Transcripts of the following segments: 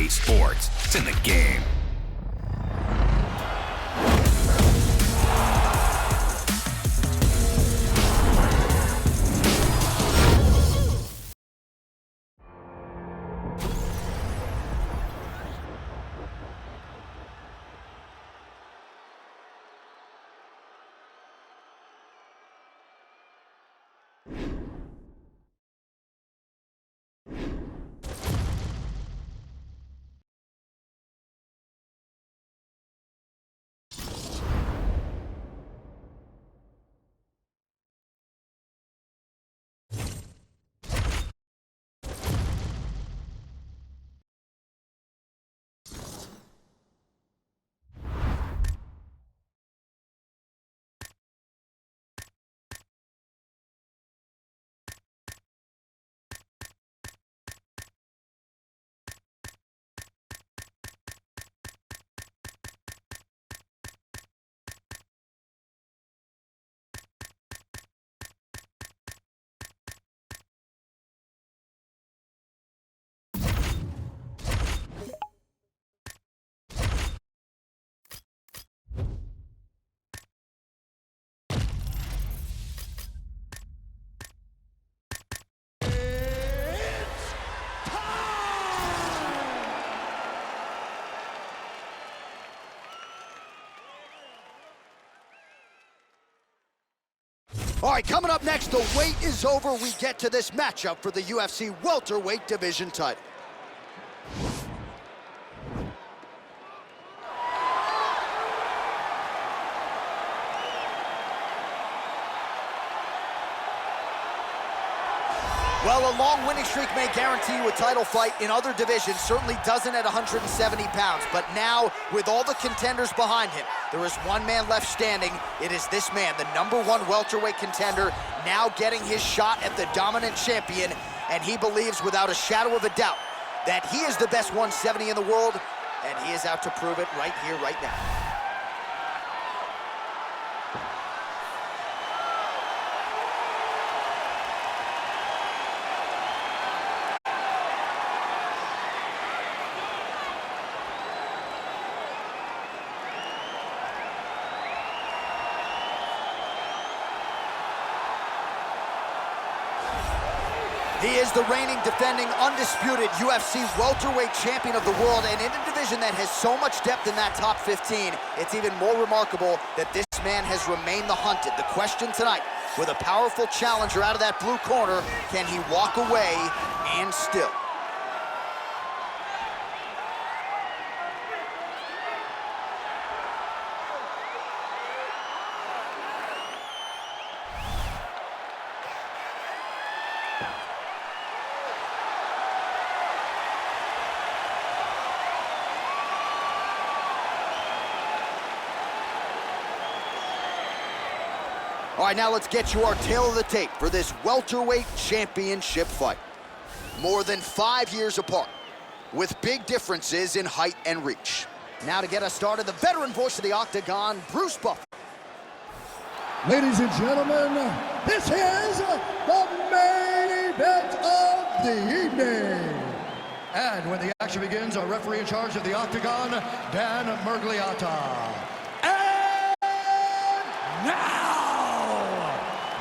UFC sports. It's in the game. All right, coming up next, the wait is over. We get to this matchup for the UFC welterweight division title. Well, a long winning streak may guarantee you a title fight in other divisions, certainly doesn't at 170 pounds. But now, with all the contenders behind him, there is one man left standing. It is this man, the #1 welterweight contender, now getting his shot at the dominant champion. And he believes without a shadow of a doubt that he is the best 170 in the world, and he is out to prove it right here, right now. He is the reigning, defending, undisputed UFC welterweight champion of the world, and in a division that has so much depth in that top 15, it's even more remarkable that this man has remained the hunted. The question tonight, with a powerful challenger out of that blue corner, can he walk away and still? All right, now let's get you our tale of the tape for this welterweight championship fight. More than 5 years apart, with big differences in height and reach. Now to get us started, the veteran voice of the Octagon, Bruce Buffer. Ladies and gentlemen, this is the main event of the evening. And when the action begins, our referee in charge of the Octagon, Dan Miragliotta. And now,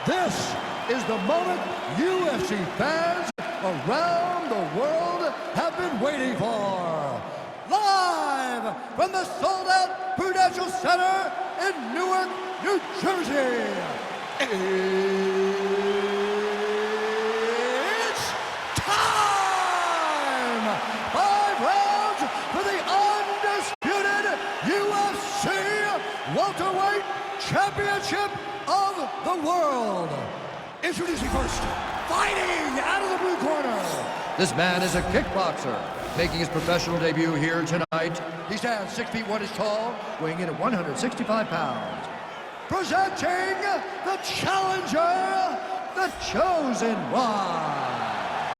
this is the moment UFC fans around the world have been waiting for. Live from the sold-out Prudential Center in Newark, New Jersey. It's time! 5 rounds for the undisputed UFC welterweight championship of the world. Introducing first, fighting out of the blue corner. This man is a kickboxer, making his professional debut here tonight. He stands 6 feet 1 inches tall, weighing in at 165 pounds. Presenting the challenger, the Chosen One.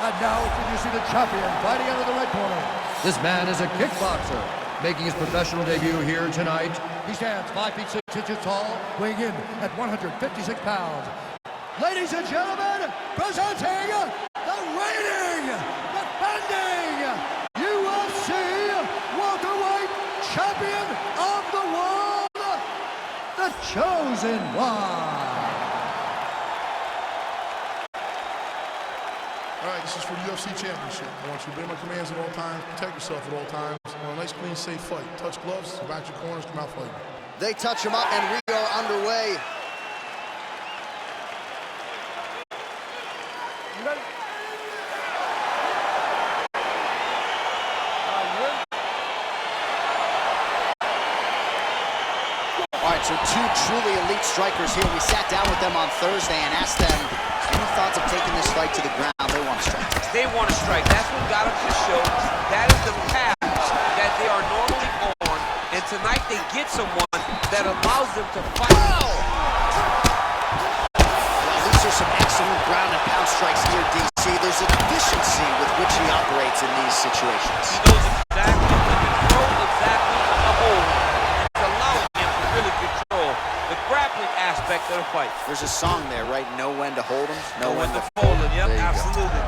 And now introducing the champion, fighting out of the red corner. This man is a kickboxer, making his professional debut here tonight. He stands 5 feet 6 inches tall, weighing in at 156 pounds. Ladies and gentlemen, presenting the reigning, defending UFC 2001. All right, this is for the UFC Championship. I want you to obey my commands at all times, protect yourself at all times. A nice, clean, safe fight. Touch gloves, back your corners, come out fighting. They touch him up, and we are underway. All right, so two truly elite strikers here. We sat down with them on Thursday and asked them any thoughts of taking this fight to the ground. They want to strike. They want to strike. That's what got them to show. That is the path that they are normally on. And tonight they get someone that allows them to fight. Well, these are some excellent ground and pound strikes here, DC. There's an efficiency with which he operates in these situations. He knows exactly the control, exactly the hold. It's allowing him to really control the grappling aspect of the fight. There's a song there, right? Know when to hold him, Know when to fold him. Yep, absolutely.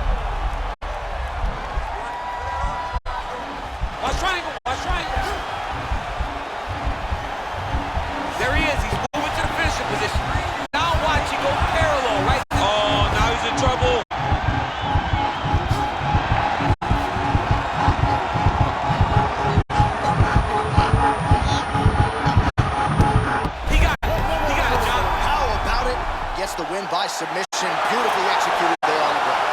Watch triangle, watch triangle. There he is, he's moving to the finishing position. Now watch, he go parallel, right? Oh, now he's in trouble. He got it, John. How about it? Gets the win by submission. Beautifully executed there on the ground.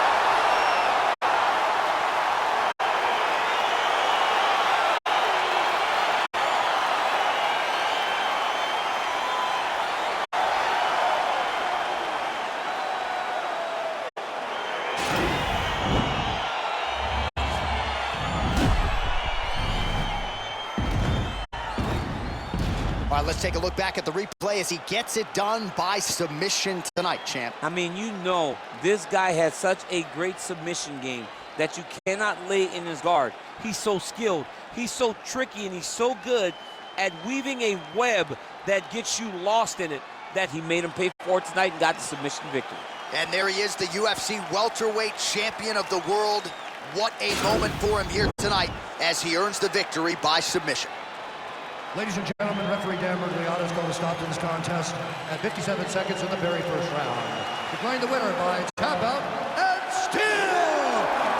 All right, let's take a look back at the replay as he gets it done by submission tonight, champ. I mean, you know, this guy has such a great submission game that you cannot lay in his guard. He's so skilled, he's so tricky, and he's so good at weaving a web that gets you lost in it that he made him pay for it tonight and got the submission victory. And there he is, the UFC welterweight champion of the world. What a moment for him here tonight as he earns the victory by submission. Ladies and gentlemen, referee Dan Miragliotta called a stop to this contest at 57 seconds in the very first round. Declaring the winner by tap out and still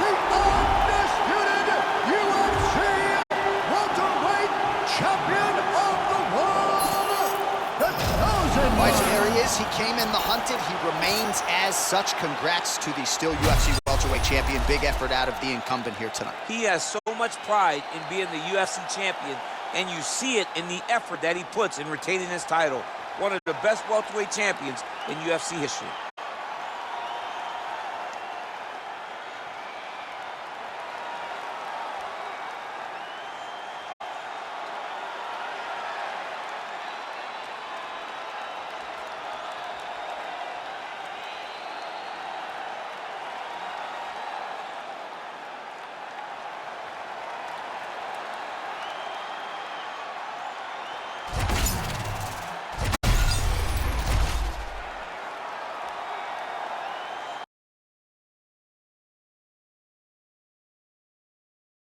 the undisputed UFC welterweight champion of the world, the Chosen Right, so One. there he is. He came in the hunted. He remains as such. Congrats to the still UFC welterweight champion. Big effort out of the incumbent here tonight. He has so much pride in being the UFC champion, and you see it in the effort that he puts in retaining his title. One of the best welterweight champions in UFC history.